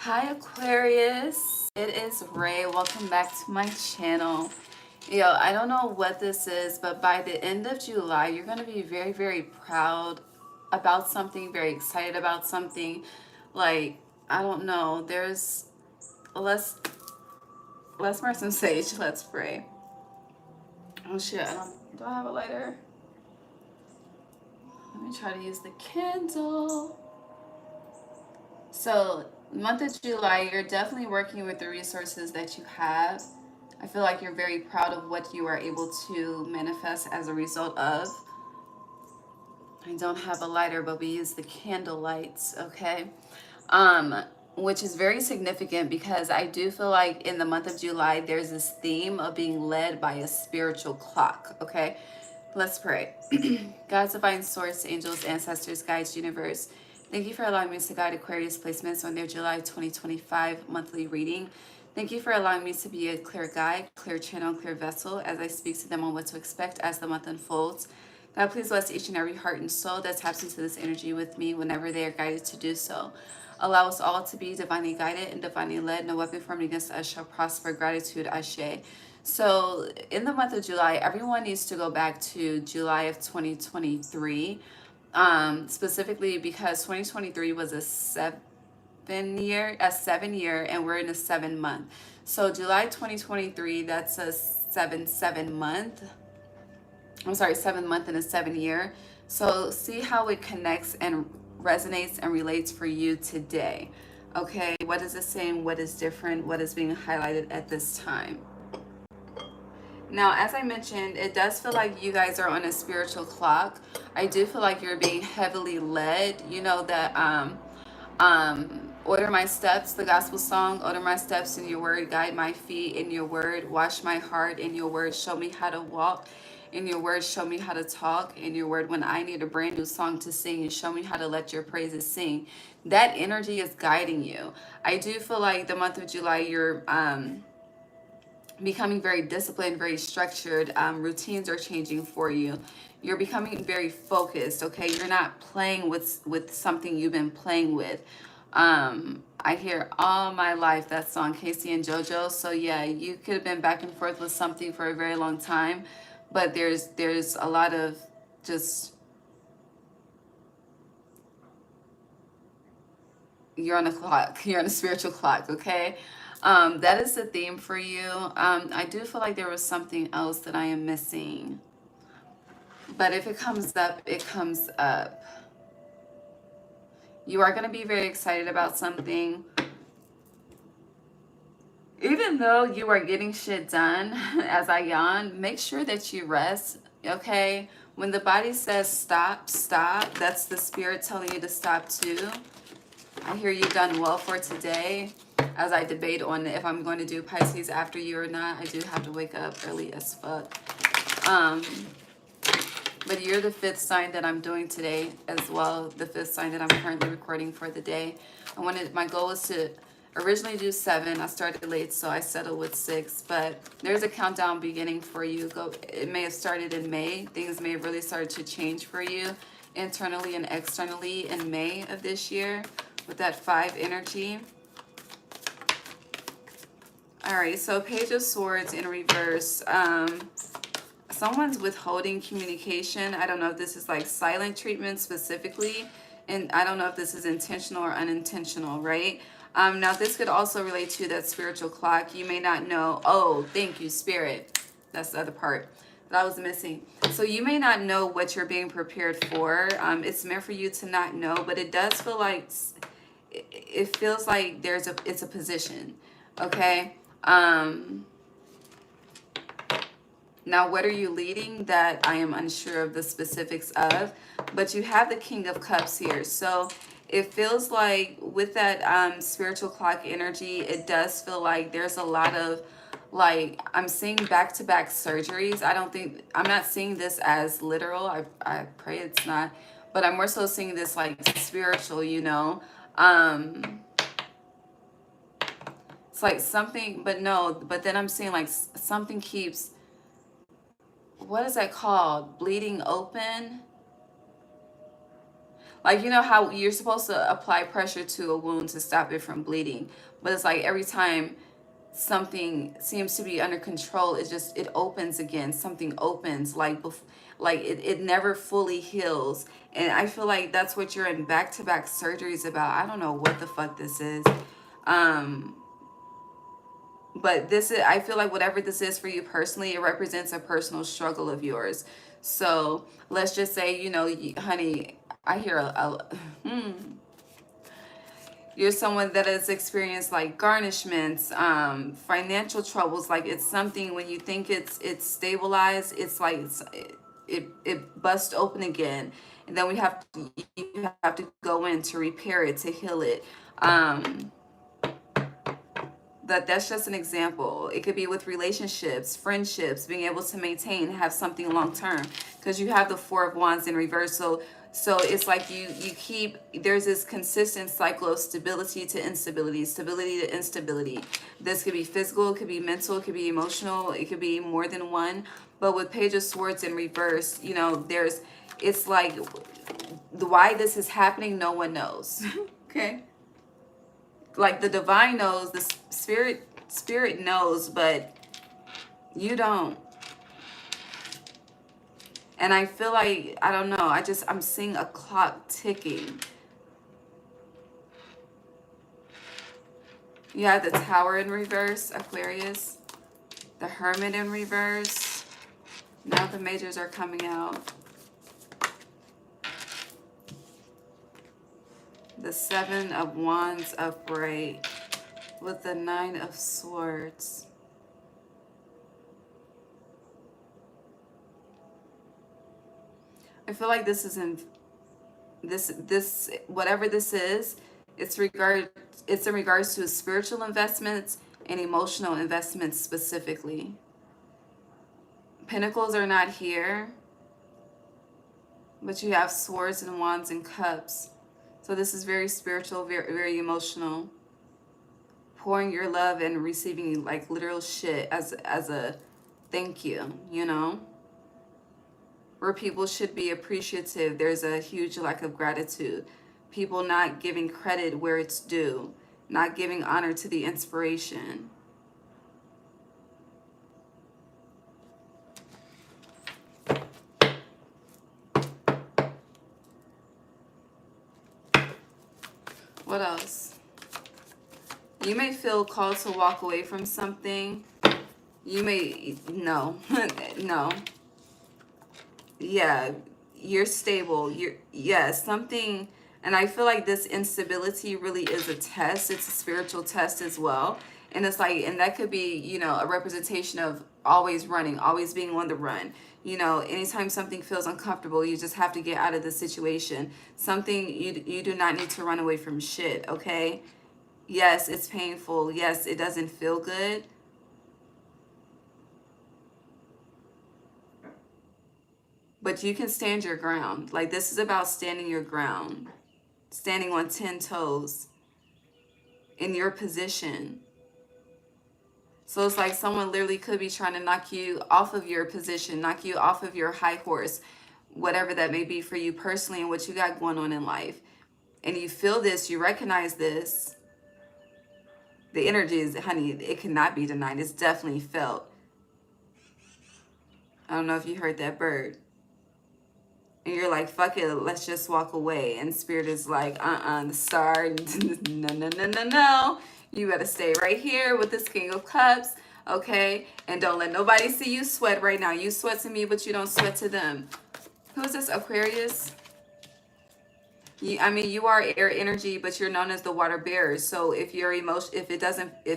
Hi Aquarius, it is Ray. Welcome back to my channel. Yo, I don't know what this is, but by the end of July, you're going to be very, very proud about something, very excited about something. Like, I don't know, let's burn some sage. Let's pray. Oh shit, do I have a lighter? Let me try to use the candle. So, month of July, you're definitely working with the resources that you have. I feel like you're very proud of what you are able to manifest as a result of. I don't have a lighter, but we use the candle lights, okay? Which is very significant because I do feel like in the month of July, there's this theme of being led by a spiritual clock, okay? Let's pray. God's divine source, angels, ancestors, guides, universe. Thank you for allowing me to guide Aquarius placements on their July 2025 monthly reading. Thank you for allowing me to be a clear guide, clear channel, clear vessel as I speak to them on what to expect as the month unfolds. God, please bless each and every heart and soul that taps into this energy with me whenever they are guided to do so. Allow us all to be divinely guided and divinely led. No weapon formed against us shall prosper. Gratitude, Ashe. So in the month of July, everyone needs to go back to July of 2023, specifically because 2023 was a 7 year, and we're in a 7 month. So July 2023, that's a 7 month. I'm sorry, 7 month and a 7 year. So see how it connects and resonates and relates for you today. Okay, what is it saying? What is different? What is being highlighted at this time? Now, as I mentioned, it does feel like you guys are on a spiritual clock. I do feel like you're being heavily led. You know that order my steps, the gospel song, order my steps in your word, guide my feet in your word, wash my heart in your word, show me how to walk in your word, show me how to talk in your word. When I need a brand new song to sing, you show me how to let your praises sing. That energy is guiding you. I do feel like the month of July, you're becoming very disciplined, very structured. Routines are changing for you. You're becoming very focused, okay? You're not playing with something you've been playing with. I hear all my life that song, Casey and JoJo. So yeah, you could have been back and forth with something for a very long time, but there's a lot of just, you're on a clock, you're on a spiritual clock, okay? That is the theme for you. I do feel like there was something else that I am missing, but if it comes up, it comes up. You are going to be very excited about something. Even though you are getting shit done, as I yawn, make sure that you rest, okay? When the body says stop, stop, that's the spirit telling you to stop too. I hear you've done well for today. As I debate on if I'm going to do Pisces after you or not, I do have to wake up early as fuck. But you're the fifth sign that I'm doing today as well, the fifth sign that I'm currently recording for the day. My goal was to originally do 7. I started late, so I settled with 6. But there's a countdown beginning for you. It may have started in May. Things may have really started to change for you internally and externally in May of this year with that 5 energy. All right, so Page of Swords in reverse. Someone's withholding communication. I don't know if this is like silent treatment specifically, and I don't know if this is intentional or unintentional, right? Now, this could also relate to that spiritual clock. You may not know. Oh, thank you, Spirit. That's the other part that I was missing. So you may not know what you're being prepared for. It's meant for you to not know, but it does feel like, it feels like it's a position, okay? Now, what are you leading? That I am unsure of the specifics of, but you have the King of Cups here. So it feels like with that spiritual clock energy, it does feel like there's a lot of, like, I'm seeing back-to-back surgeries. I'm not seeing this as literal. I pray it's not, but I'm more so seeing this like spiritual, you know. It's like something, but then I'm seeing like something keeps, what is that called? Bleeding open? Like, you know how you're supposed to apply pressure to a wound to stop it from bleeding, but it's like every time something seems to be under control, it opens again. Something opens, like like it never fully heals. And I feel like that's what you're in back-to-back surgeries about. I don't know what the fuck this is. um but this is, I feel like whatever this is for you personally, it represents a personal struggle of yours. So let's just say, you know, honey, I hear you're someone that has experienced like garnishments, financial troubles. Like it's something when you think it's stabilized, it's like it busts open again, and then you have to go in to repair it, to heal it. That's just an example. It could be with relationships, friendships, being able to maintain, have something long term, because you have the Four of Wands in reverse. So it's like you keep, there's this consistent cycle of stability to instability, stability to instability. This could be physical, it could be mental, it could be emotional, it could be more than one. But with Page of Swords in reverse, you know, it's like why this is happening, no one knows. Okay, like the divine knows, the spirit knows, but you don't. And I feel like, I don't know, I'm seeing a clock ticking. You have the Tower in reverse, Aquarius, the Hermit in reverse. Now the majors are coming out. The Seven of Wands upright with the Nine of Swords. I feel like this is in this whatever this is, it's in regards to spiritual investments and emotional investments specifically. Pentacles are not here, but you have Swords and Wands and Cups. So this is very spiritual, very, very emotional. Pouring your love and receiving like literal shit as a thank you, you know? Where people should be appreciative, there's a huge lack of gratitude. People not giving credit where it's due, not giving honor to the inspiration. What else? You may feel called to walk away from something. You may, no, no. Yeah, you're stable. Something, and I feel like this instability really is a test. It's a spiritual test as well. And it's like, and that could be, you know, a representation of always running, always being on the run. You know, anytime something feels uncomfortable, you just have to get out of the situation. Something, you do not need to run away from shit, okay? Yes, it's painful. Yes, it doesn't feel good. But you can stand your ground. Like, this is about standing your ground. Standing on 10 toes in your position. So it's like someone literally could be trying to knock you off of your position, knock you off of your high horse, whatever that may be for you personally and what you got going on in life. And you feel this, you recognize this. The energy is, honey, it cannot be denied. It's definitely felt. I don't know if you heard that bird. And you're like, fuck it, let's just walk away. And Spirit is like, the star, no, no, no, no, no. You gotta stay right here with this King of Cups, okay? And don't let nobody see you sweat right now. You sweat to me, but you don't sweat to them. Who is this, Aquarius? You are air energy, but you're known as the water bearer. So if your emotion, if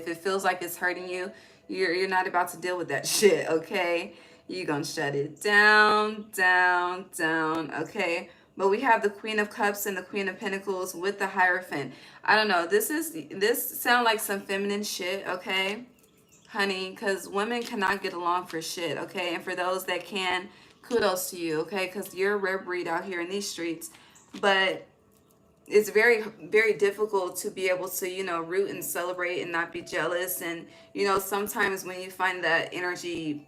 it feels like it's hurting you, you're not about to deal with that shit, okay? You're gonna shut it down, down, down, okay? But we have the Queen of Cups and the Queen of Pentacles with the Hierophant. I don't know. This sound like some feminine shit, okay, honey? Because women cannot get along for shit, okay? And for those that can, kudos to you, okay? Because you're a rare breed out here in these streets. But it's very, very difficult to be able to, you know, root and celebrate and not be jealous. And, you know, sometimes when you find that energy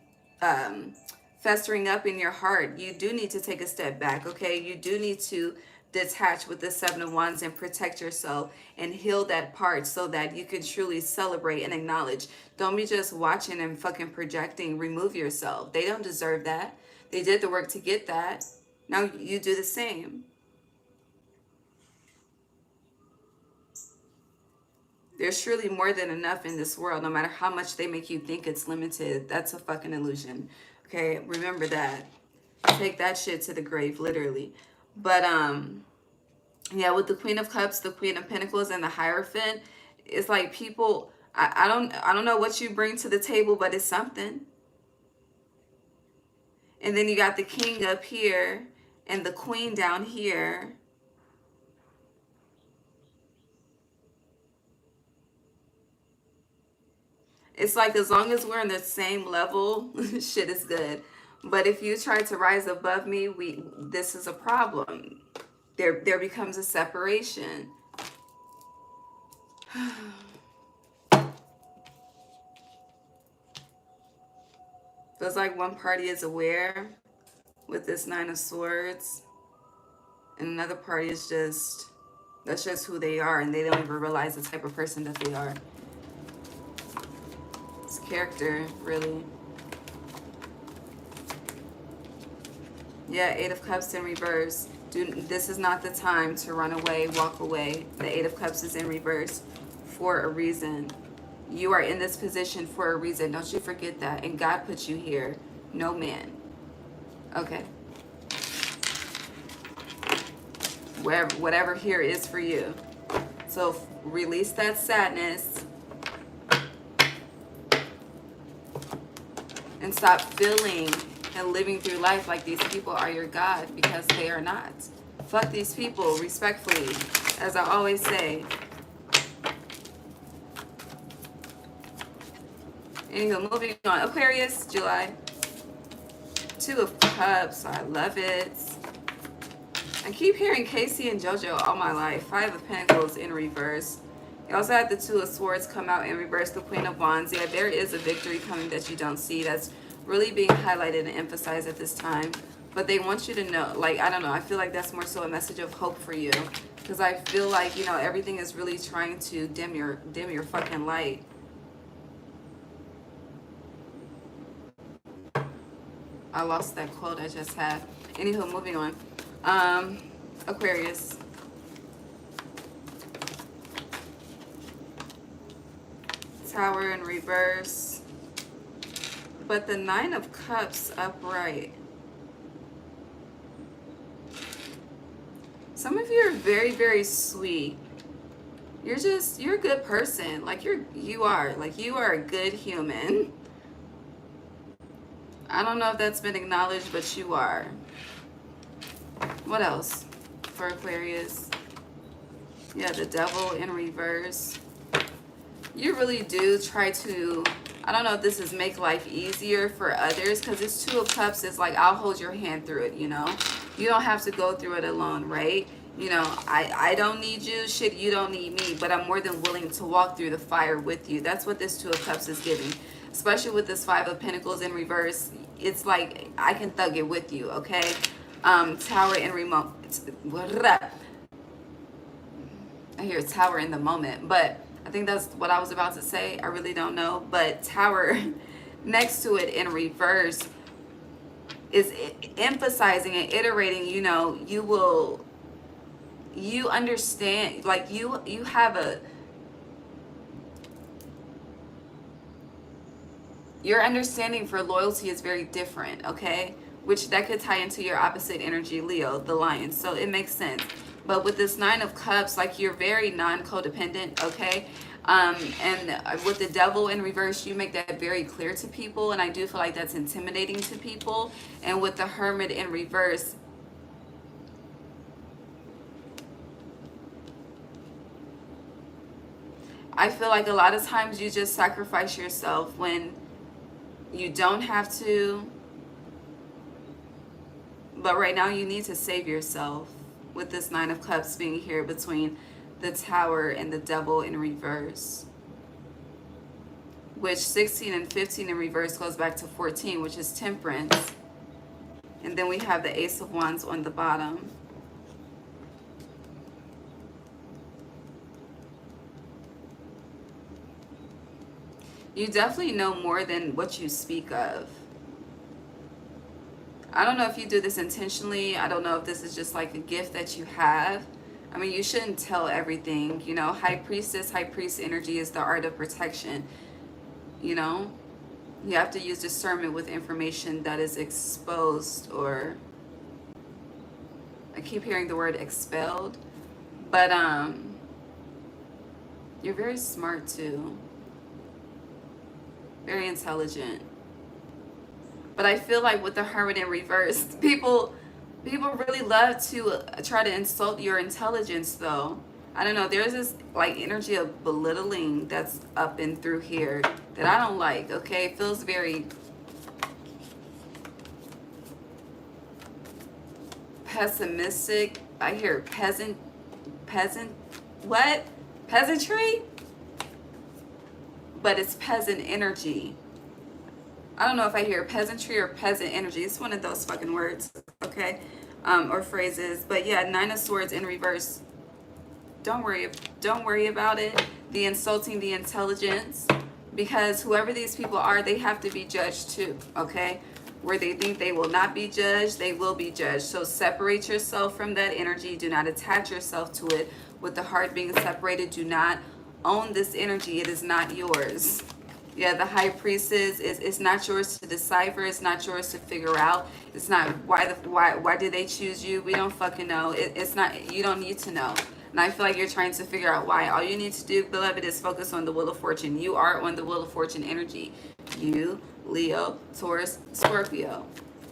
festering up in your heart, you do need to take a step back, okay? You do need to detach with the Seven of Wands and protect yourself and heal that part so that you can truly celebrate and acknowledge. Don't be just watching and fucking projecting. Remove yourself. They don't deserve that. They did the work to get that. Now you do the same. There's surely more than enough in this world, no matter how much they make you think it's limited. That's a fucking illusion. Okay, remember that. Take that shit to the grave, literally. But yeah, with the Queen of Cups, the Queen of Pentacles, and the Hierophant, it's like people, I don't know what you bring to the table, but it's something. And then you got the King up here and the Queen down here. It's like as long as we're on the same level, shit is good. But if you try to rise above me, this is a problem. There becomes a separation. Feels like one party is aware with this Nine of Swords, and another party is just, that's just who they are, and they don't even realize the type of person that they are. It's character, really. Yeah, Eight of Cups in reverse. This is not the time to run away, walk away. The Eight of Cups is in reverse for a reason. You are in this position for a reason. Don't you forget that. And God put you here. No man. Okay. Whatever here is for you. So release that sadness. And stop feeling and living through life like these people are your God, because they are not. Fuck these people, respectfully, as I always say. Anywho, moving on. Aquarius, July. Two of Cups, I love it. I keep hearing Casey and JoJo all my life. Five of Pentacles in reverse. You also had the Two of Swords come out in reverse, the Queen of Wands. Yeah, there is a victory coming that you don't see. That's really being highlighted and emphasized at this time. But they want you to know, like, I don't know, I feel like that's more so a message of hope for you. Because I feel like, you know, everything is really trying to dim your fucking light. I lost that quote I just had. Anywho, moving on. Aquarius. Tower in reverse. But the Nine of Cups upright. Some of you are very, very sweet. You're a good person. Like you are a good human. I don't know if that's been acknowledged, but you are. What else for Aquarius? Yeah, the Devil in reverse. You really do try to, I don't know if this is make life easier for others, because this Two of Cups is like, I'll hold your hand through it, you know? You don't have to go through it alone, right? You know, I don't need you, shit, you don't need me, but I'm more than willing to walk through the fire with you. That's what this Two of Cups is giving. Especially with this Five of Pentacles in reverse. It's like, I can thug it with you, okay? Tower in remote. I hear Tower in the moment, but I think that's what I was about to say. I really don't know. But Tower next to it in reverse is emphasizing and iterating, you know, you understand, like you have your understanding for loyalty is very different, okay? Which that could tie into your opposite energy, Leo, the Lion. So it makes sense. But with this Nine of Cups, like you're very non-codependent, okay? And with the Devil in reverse, you make that very clear to people. And I do feel like that's intimidating to people. And with the Hermit in reverse, I feel like a lot of times you just sacrifice yourself when you don't have to. But right now you need to save yourself with this Nine of Cups being here between the Tower and the Devil in reverse. Which 16 and 15 in reverse goes back to 14, which is Temperance. And then we have the Ace of Wands on the bottom. You definitely know more than what you speak of. I don't know if you do this intentionally. I don't know if this is just like a gift that you have. I mean, you shouldn't tell everything. You know, high priestess, high priest energy is the art of protection. You know, you have to use discernment with information that is exposed, or I keep hearing the word expelled, but you're very smart too, very intelligent. But I feel like with the Hermit in reverse, people really love to try to insult your intelligence though. I don't know, there's this like energy of belittling that's up and through here that I don't like, okay? It feels very pessimistic. I hear peasant, what? Peasantry? But it's peasant energy. I don't know if I hear peasantry or peasant energy. It's one of those fucking words, okay? Or phrases. But yeah, Nine of Swords in reverse. Don't worry about it. The insulting the intelligence, because whoever these people are, they have to be judged too, okay? Where they think they will not be judged, they will be judged. So separate yourself from that energy. Do not attach yourself to it. With the heart being separated, do not own this energy. It is not yours. Yeah, the high priestess is, it's not yours to decipher. It's not yours to figure out. It's not why did they choose you? We don't fucking know. It's not, you don't need to know. And I feel like you're trying to figure out why. All you need to do, beloved, is focus on the Wheel of Fortune. You are on the Wheel of Fortune energy. You, Leo, Taurus, Scorpio.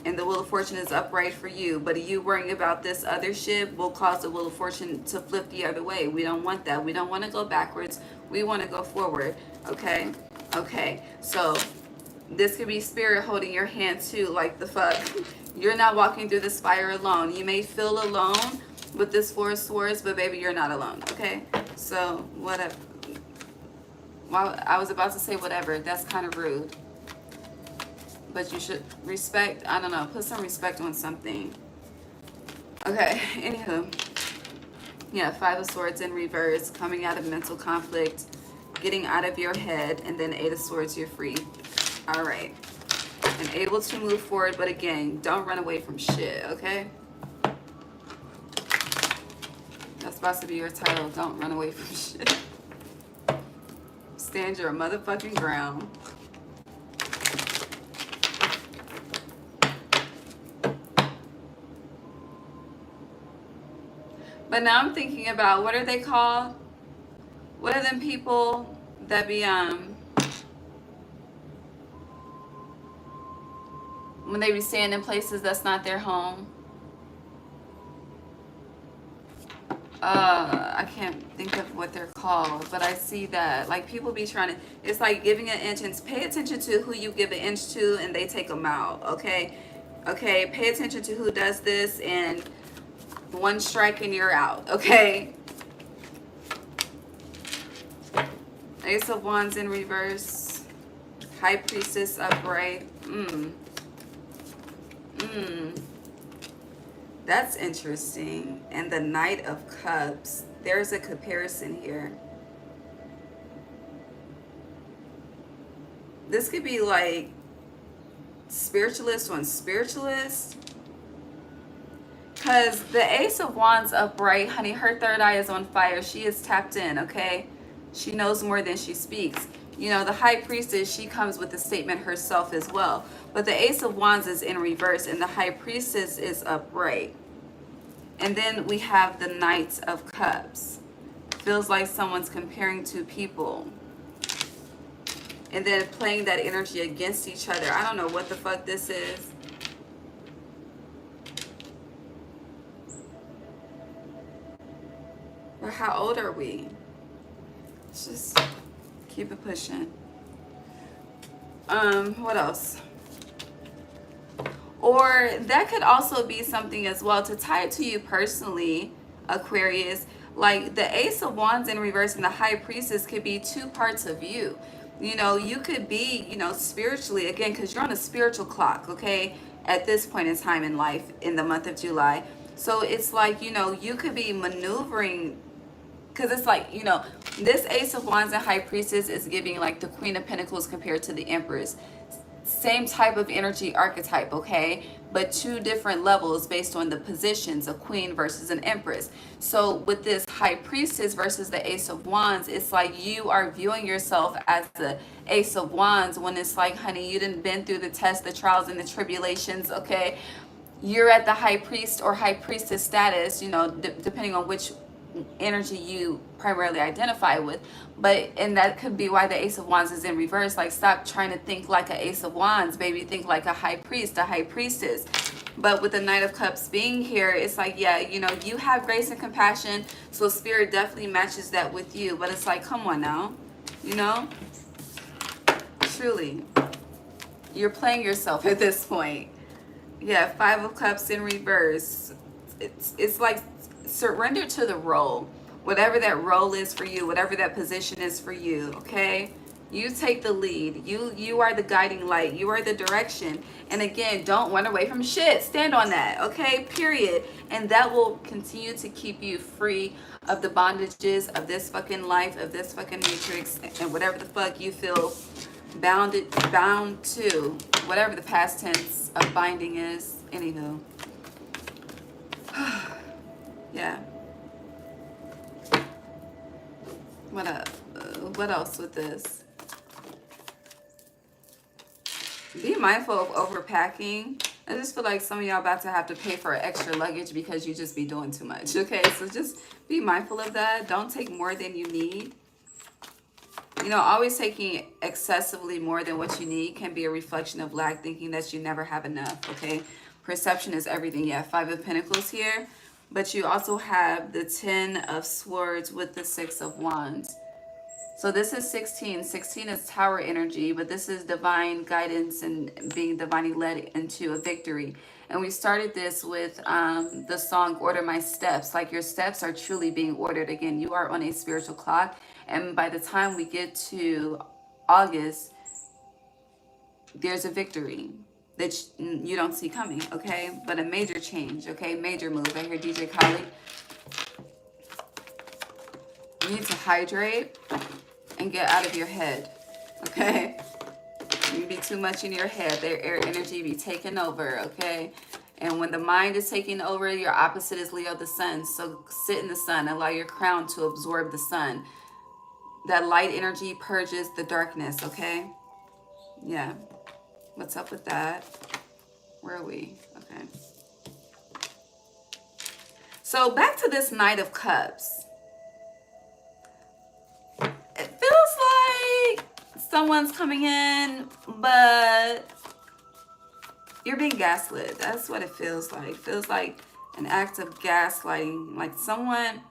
And the Wheel of Fortune is upright for you. But you worrying about this other shit will cause the Wheel of Fortune to flip the other way. We don't want that. We don't want to go backwards. We want to go forward. Okay? Okay. So this could be spirit holding your hand too. Like the fuck. You're not walking through this fire alone. You may feel alone with this Four of Swords, but baby, you're not alone, okay? So, whatever. Well, I was about to say whatever. That's kind of rude. But you should respect, I don't know, put some respect on something. Okay, anywho. Yeah, Five of Swords in reverse, coming out of mental conflict, getting out of your head, and then Eight of Swords, you're free. All right. And able to move forward, but again, don't run away from shit, okay? That's supposed to be your title. Don't run away from shit. Stand your motherfucking ground. But now I'm thinking about, what are they called? What are them people that be when they be staying in places that's not their home? I can't think of what they're called, but I see that like people be trying to, it's like giving an inch, and pay attention to who you give an inch to and they take them out, okay? Okay, pay attention to who does this, and one strike and you're out, okay? Ace of Wands in reverse, High Priestess upright. That's interesting. And the Knight of Cups. There's a comparison here. This could be like spiritualist on spiritualist. Because the Ace of Wands upright, honey, her third eye is on fire. She is tapped in, okay? She knows more than she speaks. You know, the High Priestess, she comes with a statement herself as well. But the Ace of Wands is in reverse, and the High Priestess is upright. And then we have the Knight of Cups. Feels like someone's comparing two people. And then playing that energy against each other. I don't know what the fuck this is. But how old are we? Let's just keep it pushing. What else? Or that could also be something as well to tie it to you personally, Aquarius. Like the Ace of Wands in reverse and the High Priestess could be two parts of you. You know, you could be, you know, spiritually, again, because you're on a spiritual clock, okay, at this point in time in life in the month of July. So it's like, you know, you could be maneuvering Because it's like, you know, this Ace of Wands and High Priestess is giving like the Queen of Pentacles compared to the Empress. Same type of energy archetype, okay? But two different levels based on the positions, a queen versus an empress. So with this High Priestess versus the Ace of Wands, it's like you are viewing yourself as the Ace of Wands when it's like, honey, you didn't been through the tests, the trials, and the tribulations, okay? You're at the High Priest or High Priestess status, you know, depending on which energy you primarily identify with. But and that could be why the Ace of Wands is in reverse. Like, stop trying to think like an Ace of Wands, baby. Think like a High Priest, a High Priestess. But with the Knight of Cups being here, it's like, yeah, you know, you have grace and compassion, so Spirit definitely matches that with you. But it's like, come on now, you know, truly, you're playing yourself at this point. Yeah, Five of Cups in reverse. It's like, surrender to the role. Whatever that role is for you, whatever that position is for you, okay? You take the lead. You are the guiding light. You are the direction. And again, don't run away from shit. Stand on that, okay? Period. And that will continue to keep you free of the bondages of this fucking life, of this fucking matrix, and whatever the fuck you feel bound to, whatever the past tense of binding is. Anywho. Yeah. What else with this? Be mindful of overpacking. I just feel like some of y'all about to have to pay for extra luggage because you just be doing too much. Okay, so just be mindful of that. Don't take more than you need. You know, always taking excessively more than what you need can be a reflection of lack, thinking that you never have enough, okay? Perception is everything. Yeah, Five of Pentacles here. But you also have the 10 of Swords with the 6 of Wands. So this is 16. 16 is Tower energy, but this is divine guidance and being divinely led into a victory. And we started this with the song Order My Steps. Like, your steps are truly being ordered. Again, you are on a spiritual clock. And by the time we get to August, there's a victory that you don't see coming, okay? But a major change, okay? Major move. I hear DJ Khaled. You need to hydrate and get out of your head, okay? You be too much in your head. Their air energy be taking over, okay? And when the mind is taking over, your opposite is Leo the sun. So sit in the sun. Allow your crown to absorb the sun. That light energy purges the darkness, okay? Yeah. What's up with that? Where are we? Okay. So back to this Knight of Cups. It feels like someone's coming in, but you're being gaslit. That's what it feels like. It feels like an act of gaslighting. Like someone,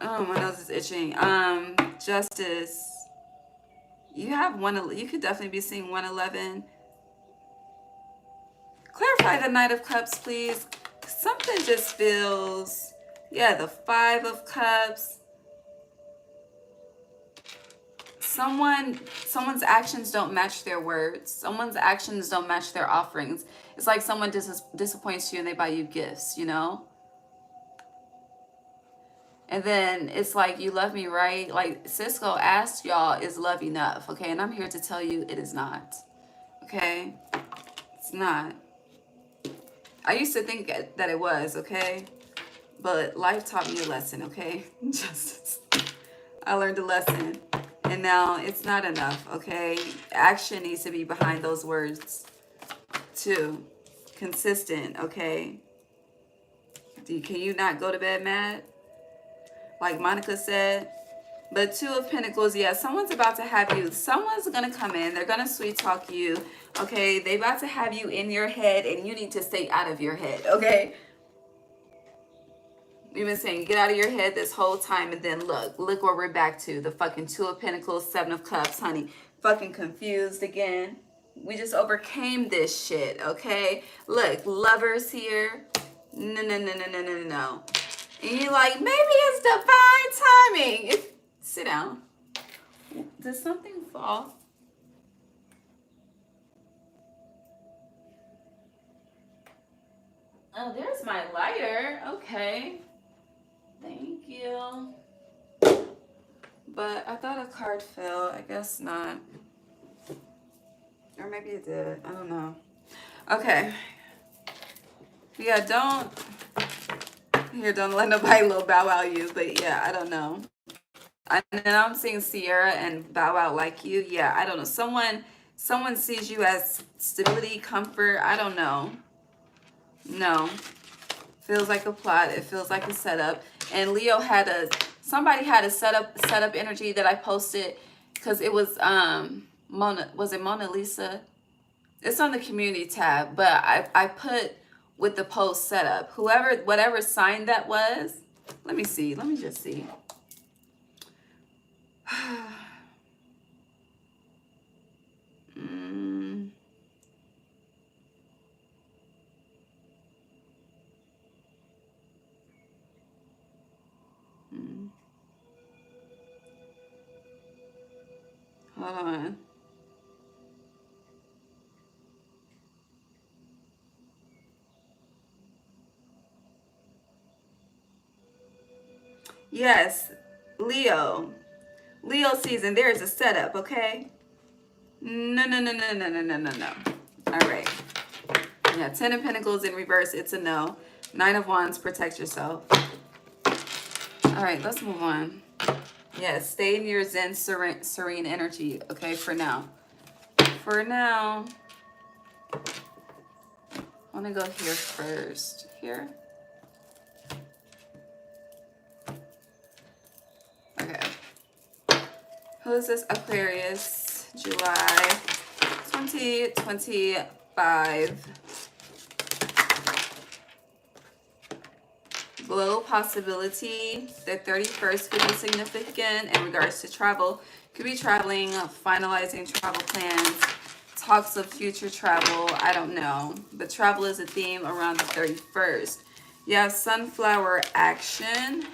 oh, my nose is itching. Justice. You have one, you could definitely be seeing 111. Clarify the Knight of Cups, please. Something just feels, yeah, the Five of Cups. Someone's actions don't match their words. Someone's actions don't match their offerings. It's like someone disappoints you and they buy you gifts, you know? And then it's like, you love me, right? Like Cisco asked y'all, is love enough? Okay, and I'm here to tell you it is not. Okay? It's not. I used to think that it was, okay? But life taught me a lesson, okay? Justice. I learned a lesson. And now it's not enough, okay? Action needs to be behind those words, too. Consistent, okay? Can you not go to bed mad? Like Monica said. But Two of Pentacles, yeah, someone's about to have you. Someone's going to come in. They're going to sweet talk you, okay? They about to have you in your head, and you need to stay out of your head, okay? We've been saying get out of your head this whole time, and then look where we're back to. The fucking Two of Pentacles, Seven of Cups, honey. Fucking confused again. We just overcame this shit, okay? Look, Lovers here. No. And you're like, maybe it's divine timing. Sit down. Did something fall? Oh, there's my lighter. Okay. Thank you. But I thought a card fell. I guess not. Or maybe it did. I don't know. Okay. Yeah, don't let nobody little bow wow you. But yeah, I don't know. And then I'm seeing Sierra and bow wow like you. Yeah, I don't know. Someone sees you as stability, comfort. I don't know. No. Feels like a plot. It feels like a setup. And Leo had somebody had a setup energy that I posted because it was Mona Lisa? It's on the community tab, but I put with the post setup. Whatever sign that was, let me see. Let me just see. mm, mm, hold on. Yes, Leo. Leo season. There is a setup, okay? No, no, no, no, no, no, no, no, no. All right. Yeah, Ten of Pentacles in reverse. It's a no. Nine of Wands. Protect yourself. All right, let's move on. Yeah, stay in your Zen, serene energy. Okay, for now. For now, I want to go here first. Here. Okay. Who is this? Aquarius, July 2025. Glow possibility. The 31st could be significant in regards to travel. Could be traveling, finalizing travel plans, talks of future travel. I don't know. But travel is a theme around the 31st. You have sunflower action.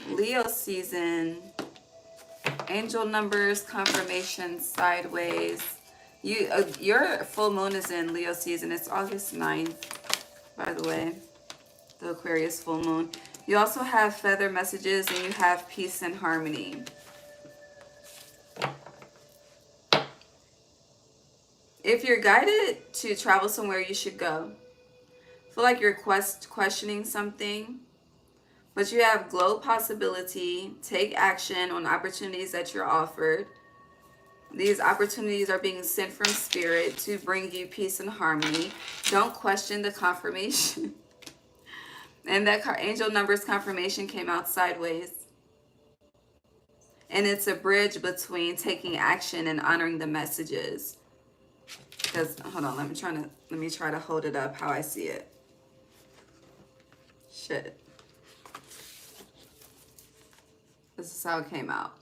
Leo season. Angel numbers, confirmation, sideways. Your full moon is in Leo season. It's August 9th, by the way. The Aquarius full moon. You also have feather messages and you have peace and harmony. If you're guided to travel somewhere, you should go. I feel like you're questioning something, but you have glow possibility. Take action on opportunities that you're offered. These opportunities are being sent from spirit to bring you peace and harmony. Don't question the confirmation. And that angel numbers confirmation came out sideways. And it's a bridge between taking action and honoring the messages. Because, hold on, let me try to hold it up how I see it. Shit. This is how it came out.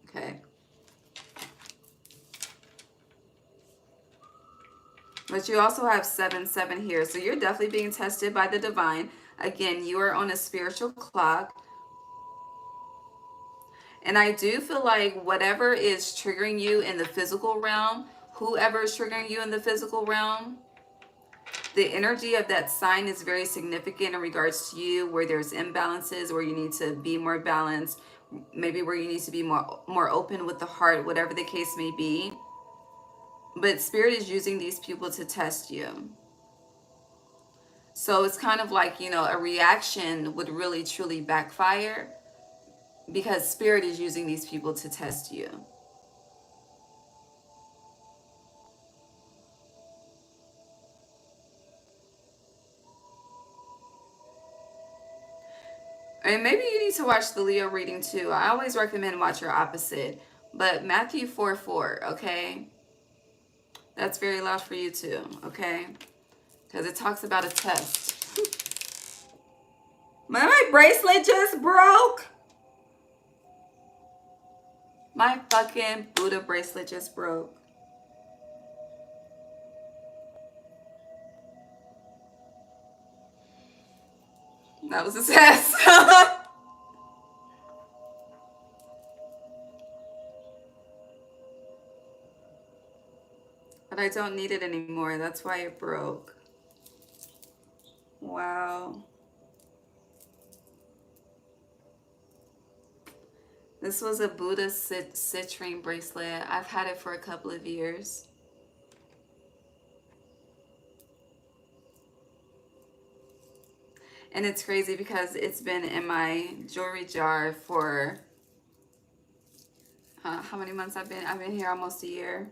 Okay. But you also have 7-7 here. So you're definitely being tested by the divine. Again, you are on a spiritual clock. And I do feel like whatever is triggering you in the physical realm, whoever is triggering you in the physical realm, the energy of that sign is very significant in regards to you, where there's imbalances, where you need to be more balanced, maybe where you need to be more open with the heart, whatever the case may be. But Spirit is using these people to test you. So it's kind of like, a reaction would really truly backfire because Spirit is using these people to test you. And maybe you need to watch the Leo reading too. I always recommend watch your opposite. But Matthew 4:4, okay? That's very loud for you too, okay? Because it talks about a test. My bracelet just broke. My fucking Buddha bracelet just broke. That was a test. But I don't need it anymore. That's why it broke. Wow. This was a Buddha citrine bracelet. I've had it for a couple of years. And it's crazy because it's been in my jewelry jar for how many months I've been here almost a year.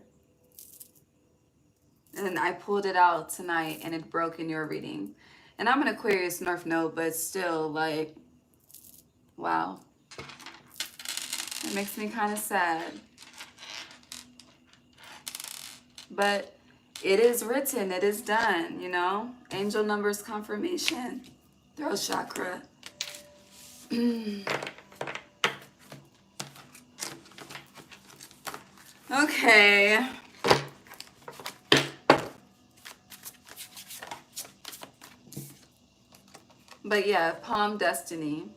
And I pulled it out tonight and it broke in your reading. And I'm an Aquarius North Node, but still, like, wow. It makes me kind of sad. But it is written, it is done, you know? Angel numbers confirmation. Throat chakra. Okay. But yeah, Palm Destiny.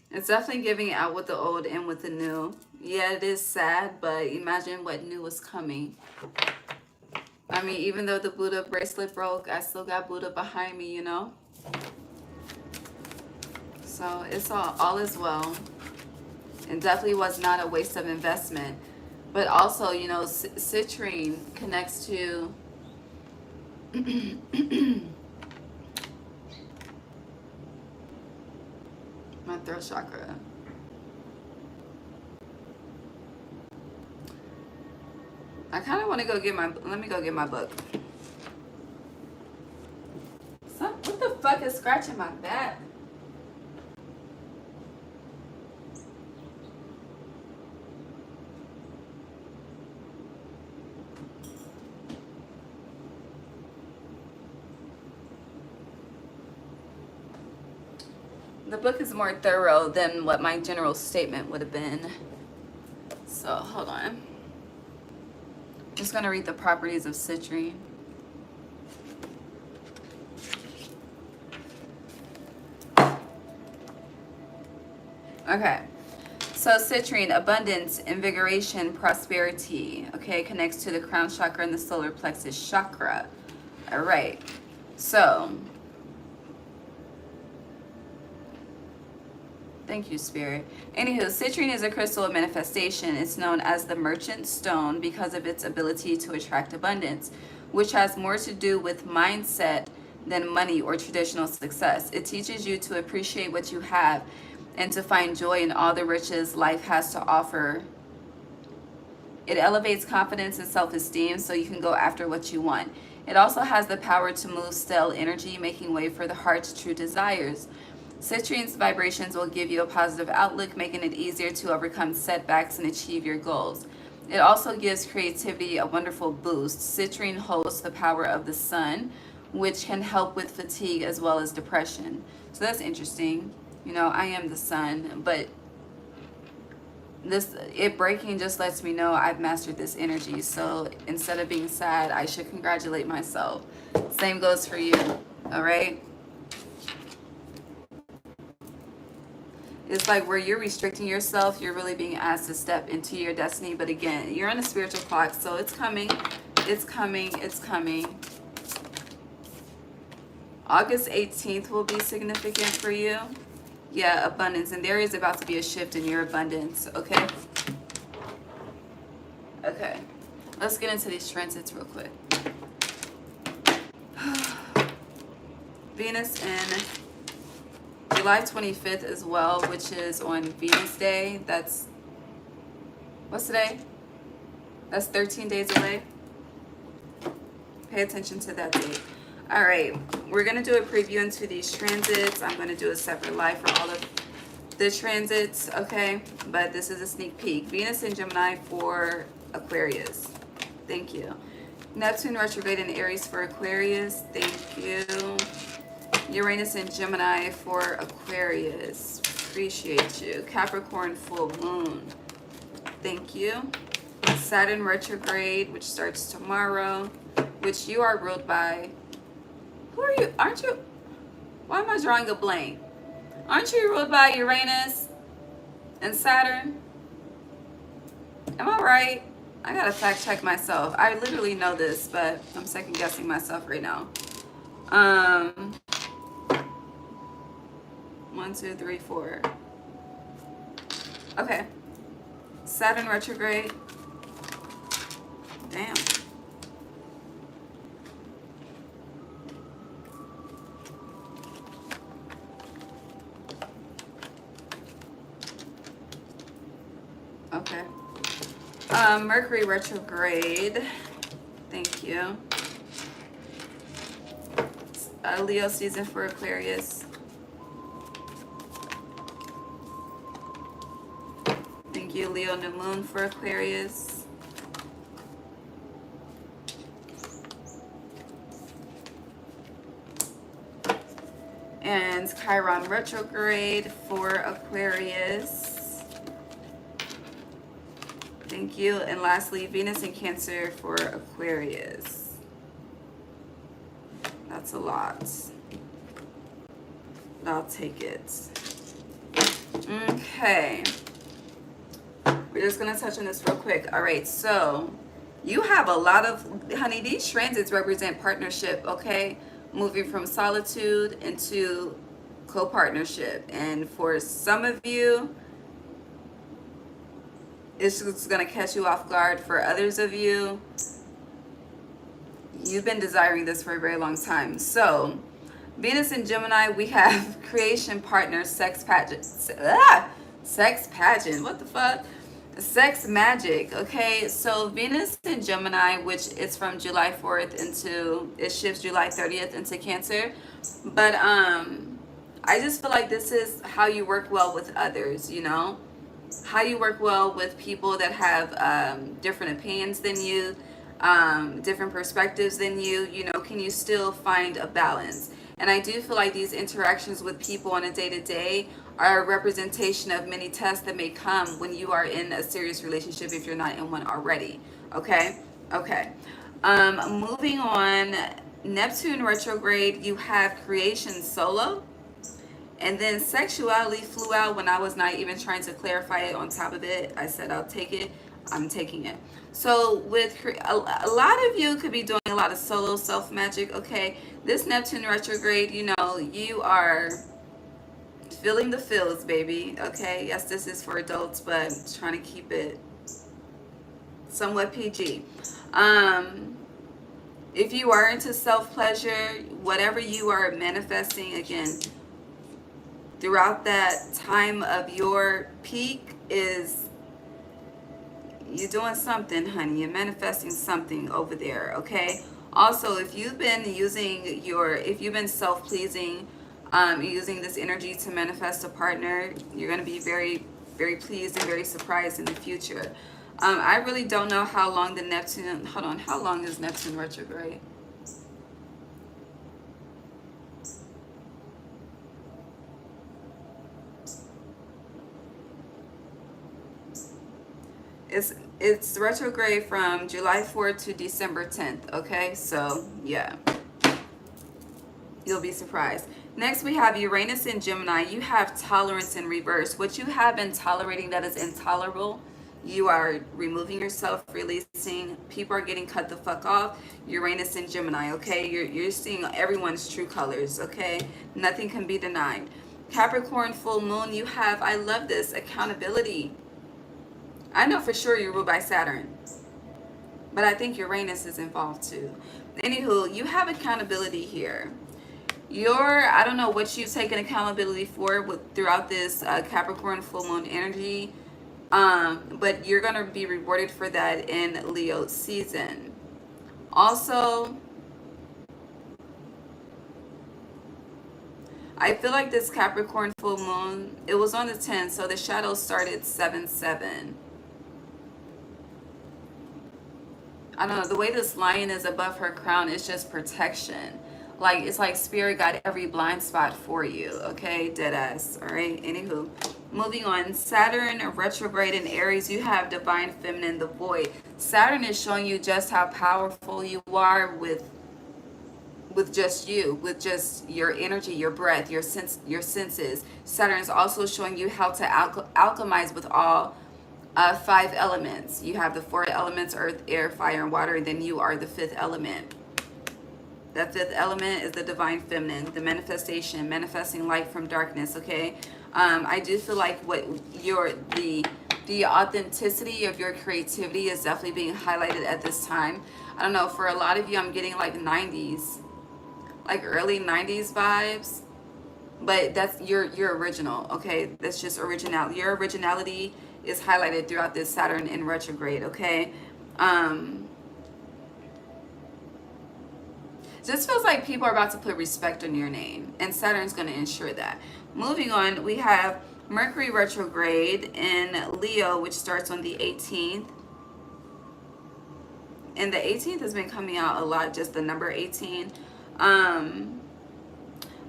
It's definitely giving out with the old and with the new. Yeah, it is sad, but imagine what new is coming. I mean, even though the Buddha bracelet broke, I still got Buddha behind me, you know? So it's all is well. And definitely was not a waste of investment. But also, you know, citrine connects to my throat chakra. I kind of want to go get my, let me go get my book. What the fuck is scratching my back? The book is more thorough than what my general statement would have been. So, hold on. I'm just going to read the properties of citrine. Okay. So, citrine, abundance, invigoration, prosperity. Okay, connects to the crown chakra and the solar plexus chakra. All right. So, thank you, Spirit. Anywho, citrine is a crystal of manifestation. It's known as the merchant stone because of its ability to attract abundance, which has more to do with mindset than money or traditional success. It teaches you to appreciate what you have and to find joy in all the riches life has to offer. It elevates confidence and self-esteem so you can go after what you want. It also has the power to move stale energy, making way for the heart's true desires. Citrine's vibrations will give you a positive outlook, making it easier to overcome setbacks and achieve your goals. It also gives creativity a wonderful boost. Citrine holds the power of the sun, which can help with fatigue as well as depression. So that's interesting. You know, I am the sun, but it breaking just lets me know I've mastered this energy. So instead of being sad, I should congratulate myself. Same goes for you. All right. It's like where you're restricting yourself, you're really being asked to step into your destiny. But again, you're on a spiritual clock, so it's coming. It's coming. It's coming. August 18th will be significant for you. Yeah, abundance. And there is about to be a shift in your abundance, okay? Okay. Let's get into these transits real quick. Venus in July 25th as well, which is on Venus Day. That's, what's today? That's 13 days away. Pay attention to that date. All right, we're going to do a preview into these transits. I'm going to do a separate live for all of the transits, okay? But this is a sneak peek. Venus in Gemini for Aquarius. Thank you. Neptune retrograde in Aries for Aquarius. Thank you. Uranus in Gemini for Aquarius. Appreciate you. Capricorn full moon. Thank you. Saturn retrograde, which starts tomorrow, which you are ruled by. Who are you? Aren't you? Why am I drawing a blank? Aren't you ruled by Uranus and Saturn? Am I right? I gotta fact check myself. I literally know this, but I'm second guessing myself right now. Um, 1, 2, 3, 4. Okay. Saturn retrograde. Damn. Okay. Mercury retrograde. Thank you. Leo season for Aquarius. Thank you. Leo new moon for Aquarius. And Chiron retrograde for Aquarius. Thank you. And lastly, Venus in Cancer for Aquarius. That's a lot. I'll take it. Okay. We're just going to touch on this real quick. All right. So you have a lot of, honey, these transits represent partnership, okay? Moving from solitude into co-partnership. And for some of you, it's just going to catch you off guard. For others of you, you've been desiring this for a very long time. So Venus in Gemini, we have creation, partner, sex pageant. Sex pageant. What the fuck? Sex magic. Okay, so Venus in Gemini, which is from July 4th into, it shifts July 30th into Cancer. But I just feel like this is how you work well with others, you know? How you work well with people that have different opinions than you, different perspectives than you. You know, can you still find a balance? And I do feel like these interactions with people on a day-to-day are a representation of many tests that may come when you are in a serious relationship if you're not in one already. Okay? Okay. Moving on, Neptune retrograde, you have creation solo. And then sexuality flew out when I was not even trying to clarify it on top of it. I said, I'll take it. I'm taking it. So with a lot of you could be doing a lot of solo self magic. Okay. This Neptune retrograde, you know, you are feeling the feels, baby. Okay. Yes, this is for adults, but I'm trying to keep it somewhat PG. If you are into self pleasure, whatever you are manifesting, again, throughout that time of your peak is you're doing something, honey. You're manifesting something over there, okay? Also, if you've been using if you've been self-pleasing, using this energy to manifest a partner, you're going to be very, very pleased and very surprised in the future. I really don't know how long the Neptune, hold on, how long is Neptune retrograde? It's retrograde from July 4th to December 10th, okay? So, yeah. You'll be surprised. Next, we have Uranus in Gemini. You have tolerance in reverse. What you have been tolerating that is intolerable, you are removing yourself, releasing. People are getting cut the fuck off. Uranus in Gemini, okay? You're seeing everyone's true colors, okay? Nothing can be denied. Capricorn full moon, you have, I love this, accountability. I know for sure you're ruled by Saturn, but I think Uranus is involved too. Anywho, you have accountability here. I don't know what you've taken accountability for throughout this Capricorn full moon energy, but you're going to be rewarded for that in Leo season. Also, I feel like this Capricorn full moon, it was on the 10th, so the shadows started 7-7. I don't know, the way this lion is above her crown is just protection. Like, it's like spirit got every blind spot for you, okay? Deadass, all right? Anywho, moving on. Saturn retrograde in Aries, you have divine feminine, the void. Saturn is showing you just how powerful you are with just you, with just your energy, your breath, your senses. Saturn is also showing you how to alchemize with all 5 elements. You have the 4 elements, earth, air, fire, and water, and then you are the 5th element. That fifth element is the divine feminine, the manifestation, manifesting light from darkness, okay? I do feel like what the authenticity of your creativity is definitely being highlighted at this time. I don't know, for a lot of you, I'm getting like 90s, like early 90s vibes, but that's your original, okay? That's just originality. Your originality is highlighted throughout this Saturn in retrograde, okay? This feels like people are about to put respect on your name, and Saturn's going to ensure that. Moving on, we have Mercury retrograde in Leo, which starts on the 18th. And the 18th has been coming out a lot, just the number 18.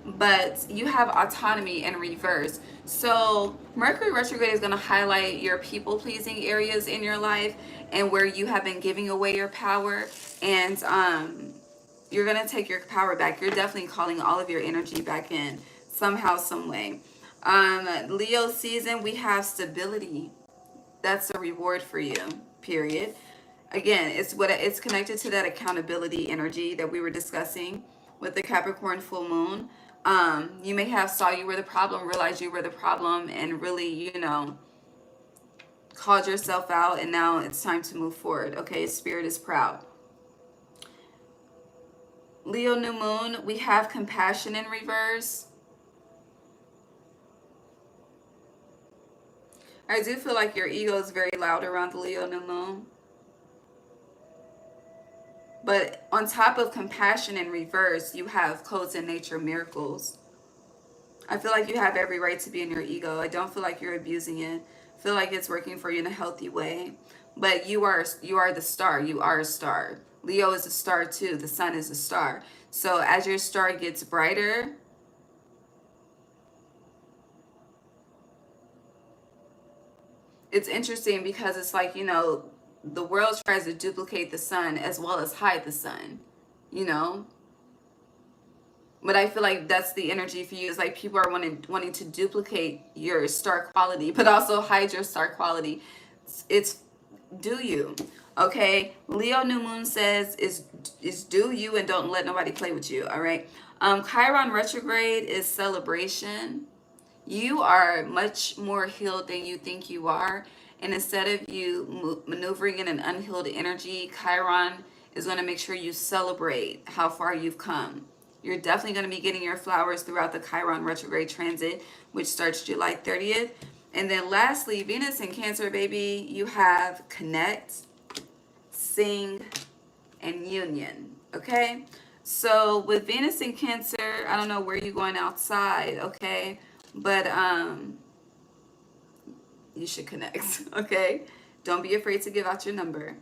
But you have autonomy in reverse. So Mercury retrograde is going to highlight your people-pleasing areas in your life and where you have been giving away your power. And you're going to take your power back. You're definitely calling all of your energy back in somehow, some way. Leo season, we have stability. That's a reward for you, period. Again, it's connected to that accountability energy that we were discussing with the Capricorn full moon. You may have saw you were the problem, realized you were the problem, and really, called yourself out, and now it's time to move forward. Okay, spirit is proud. Leo new moon, we have compassion in reverse. I do feel like your ego is very loud around the Leo new moon. But on top of compassion in reverse, you have codes in nature, miracles. I feel like you have every right to be in your ego. I don't feel like you're abusing it. I feel like it's working for you in a healthy way. But you are the star. You are a star. Leo is a star too. The sun is a star. So as your star gets brighter, it's interesting because it's like, the world tries to duplicate the sun as well as hide the sun, But I feel like that's the energy for you. It's like people are wanting to duplicate your star quality, but also hide your star quality. It's do you, okay? Leo new moon says is do you and don't let nobody play with you, all right? Chiron retrograde is celebration. You are much more healed than you think you are. And instead of you maneuvering in an unhealed energy, Chiron is going to make sure you celebrate how far you've come. You're definitely going to be getting your flowers throughout the Chiron retrograde transit, which starts July 30th. And then lastly, Venus in Cancer, baby, you have connect, sing, and union, okay? So with Venus in Cancer, I don't know where you're going outside, okay? But you should connect, okay? Don't be afraid to give out your number.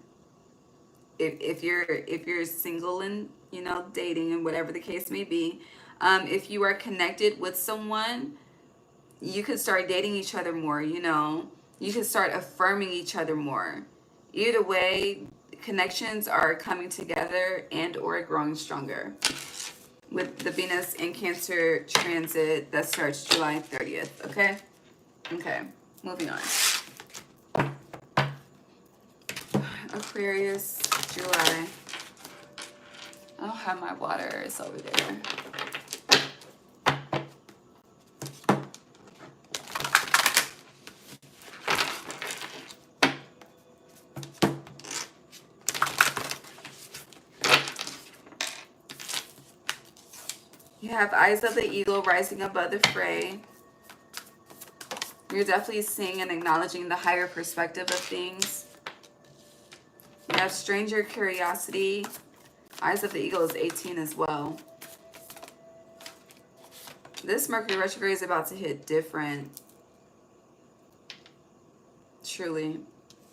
If you're single and dating and whatever the case may be, if you are connected with someone, you could start dating each other more. You could start affirming each other more. Either way, connections are coming together and or growing stronger with the Venus in Cancer transit that starts July 30th, okay? Okay, moving on. Aquarius, July. I don't have my water, it's over there. You have eyes of the eagle rising above the fray. You're definitely seeing and acknowledging the higher perspective of things. You have stranger curiosity. Eyes of the eagle is 18 as well. This Mercury retrograde is about to hit different. Truly.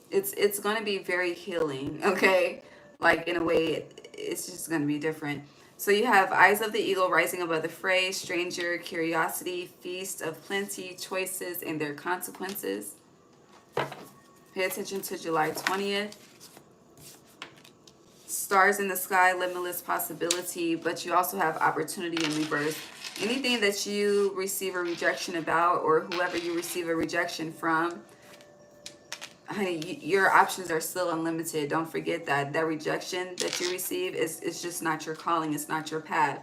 It's going to be very healing, okay? Like, in a way, it's just going to be different. So you have eyes of the eagle rising above the fray, stranger, curiosity, feast of plenty, choices, and their consequences. Pay attention to July 20th. Stars in the sky, limitless possibility, but you also have opportunity in reverse. Anything that you receive a rejection about, or whoever you receive a rejection from, honey, your options are still unlimited. Don't forget that. That rejection that you receive is just not your calling. It's not your path.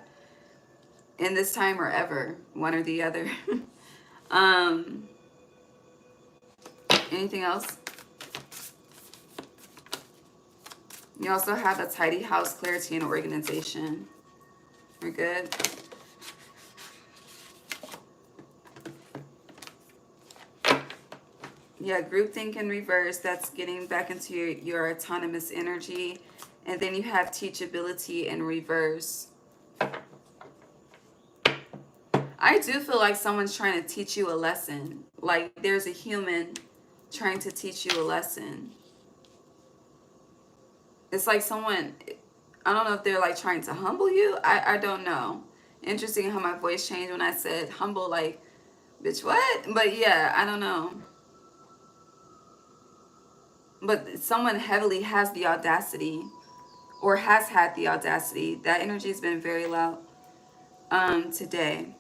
In this time or ever, one or the other. um, Anything else? You also have a tidy house, clarity, and organization. We're good. Yeah, groupthink in reverse. That's getting back into your autonomous energy. And then you have teachability in reverse. I do feel like someone's trying to teach you a lesson. Like there's a human trying to teach you a lesson. It's like someone, I don't know if they're like trying to humble you. I don't know. Interesting how my voice changed when I said humble, like, bitch, what? But yeah, I don't know. But someone heavily has the audacity or has had the audacity. That energy has been very loud today.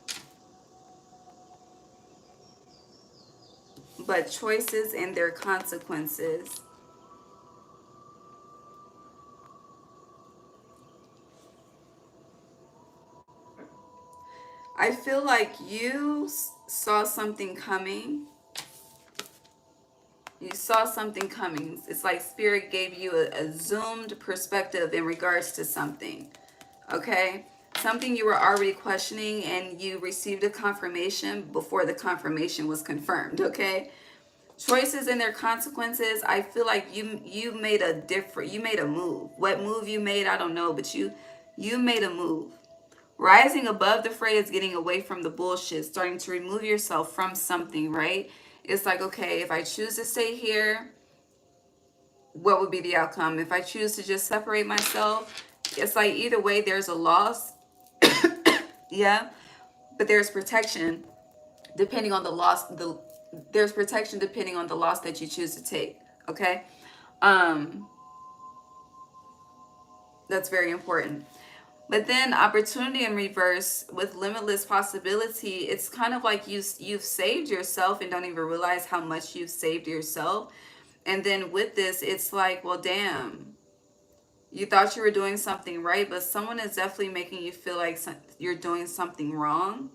But choices and their consequences. I feel like you saw something coming. You saw something coming. It's like spirit gave you a zoomed perspective in regards to something. Okay? Something you were already questioning and you received a confirmation before the confirmation was confirmed. Okay? Choices and their consequences. I feel like you made a move. What move you made, I don't know, but you made a move. Rising above the fray is getting away from the bullshit, starting to remove yourself from something, right? It's like, okay, if I choose to stay here, what would be the outcome? If I choose to just separate myself, it's like either way there's a loss. Yeah, but there's protection depending on the loss. There's protection depending on the loss that you choose to take. Okay, um that's very important. But then opportunity in reverse with limitless possibility, it's kind of like you've saved yourself and don't even realize how much you've saved yourself. And then with this, it's like, well, damn, you thought you were doing something right, but someone is definitely making you feel like you're doing something wrong.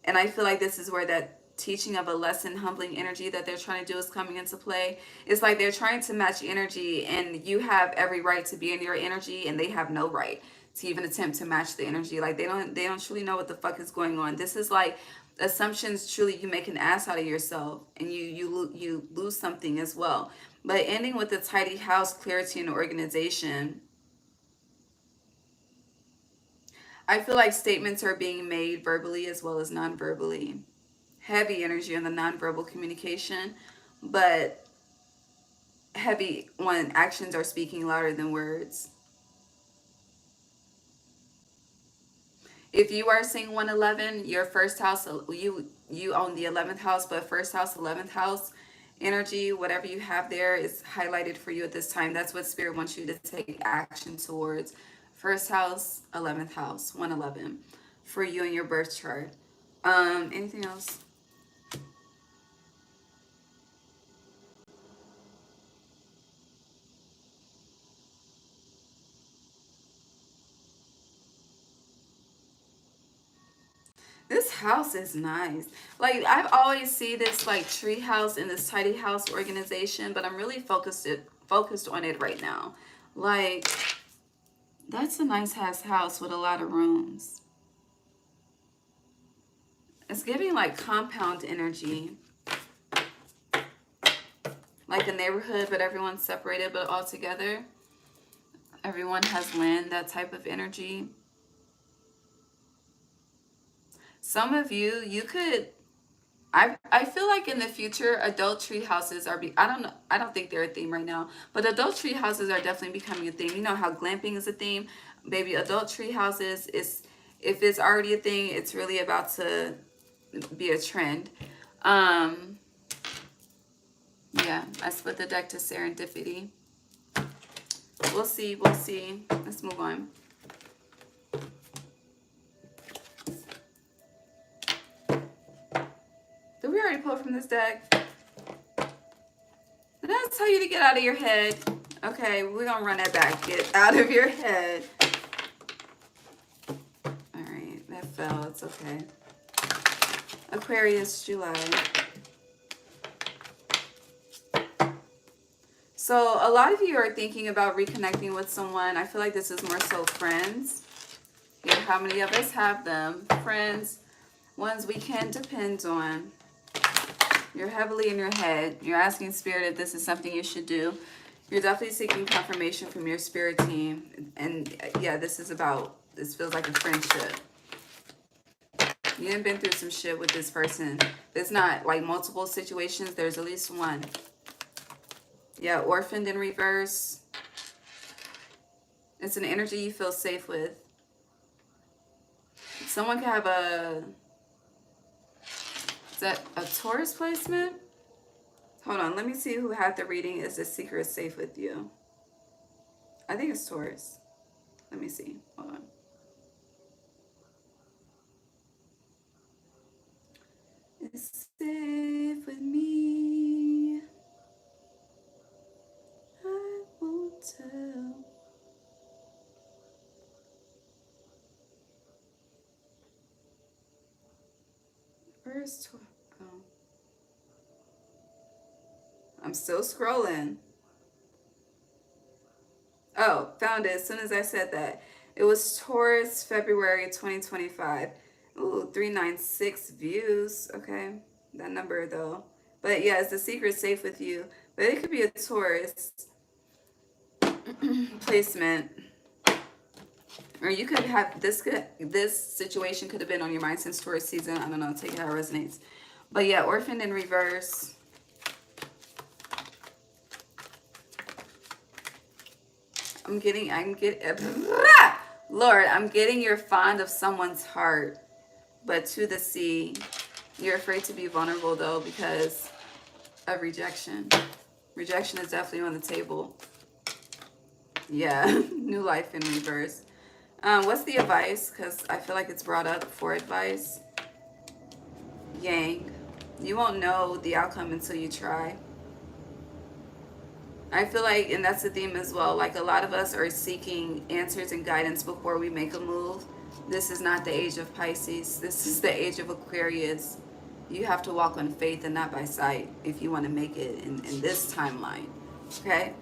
And I feel like this is where that teaching of a lesson, humbling energy that they're trying to do is coming into play. It's like they're trying to match energy, and you have every right to be in your energy, and they have no right to even attempt to match the energy. Like they don't truly know what the fuck is going on. This is like assumptions. Truly, you make an ass out of yourself, and you lose something as well. But ending with the tidy house, clarity, and organization, I feel like statements are being made verbally as well as non-verbally. Heavy energy on the nonverbal communication, but heavy when actions are speaking louder than words. If you are seeing 111, your first house, you own the 11th house, but first house, 11th house energy, whatever you have there is highlighted for you at this time. That's what spirit wants you to take action towards. First house, 11th house, 111 for you and your birth chart. Anything else? This house is nice. Like I've always see this like tree house and this tidy house organization, but I'm really focused on it right now. Like that's a nice ass house with a lot of rooms. It's giving like compound energy, like a neighborhood, but everyone's separated but all together. Everyone has land, that type of energy. Some of you, you could I feel like in the future adult tree houses are I don't know, I don't think they're a theme right now, but adult tree houses are definitely becoming a theme. You know how glamping is a theme? Baby, adult tree houses is, if it's already a thing, it's really about to be a trend. Um yeah, I split the deck to serendipity. We'll see, we'll see. Let's move on. Did we already pull from this deck? tell you to get out of your head. Okay, we're gonna run that back. Get out of your head. All right, that fell. It's okay. Aquarius, July. So a lot of you are thinking about reconnecting with someone. I feel like this is more so friends. Here, how many of us have them? Friends, ones we can depend on. You're heavily in your head. You're asking Spirit if this is something you should do. You're definitely seeking confirmation from your Spirit team. And yeah, this feels like a friendship. You have been through some shit with this person. It's not like multiple situations. There's at least one. Yeah, orphaned in reverse. It's an energy you feel safe with. Someone can have is that a Taurus placement? Hold on, let me see who had the reading. Is the secret safe with you? I think it's Taurus. Let me see, hold on. It's safe with me. I won't tell. Where's oh. I'm still scrolling. Oh, found it as soon as I said that. It was Taurus, February 2025. Ooh, 396 views. Okay, that number though. But yeah, is the secret safe with you? But it could be a Taurus placement. Or you could have this situation could have been on your mind since Taurus season. I don't know, take it how it resonates. But yeah, orphaned in reverse. Lord, I'm getting you're fond of someone's heart, but to the sea. You're afraid to be vulnerable though because of rejection. Rejection is definitely on the table. Yeah, new life in reverse. What's the advice? Because I feel like it's brought up for advice. Yang. You won't know the outcome until you try. I feel like, and that's the theme as well, like a lot of us are seeking answers and guidance before we make a move. This is not the age of Pisces. This is the age of Aquarius. You have to walk on faith and not by sight if you want to make it in this timeline. Okay?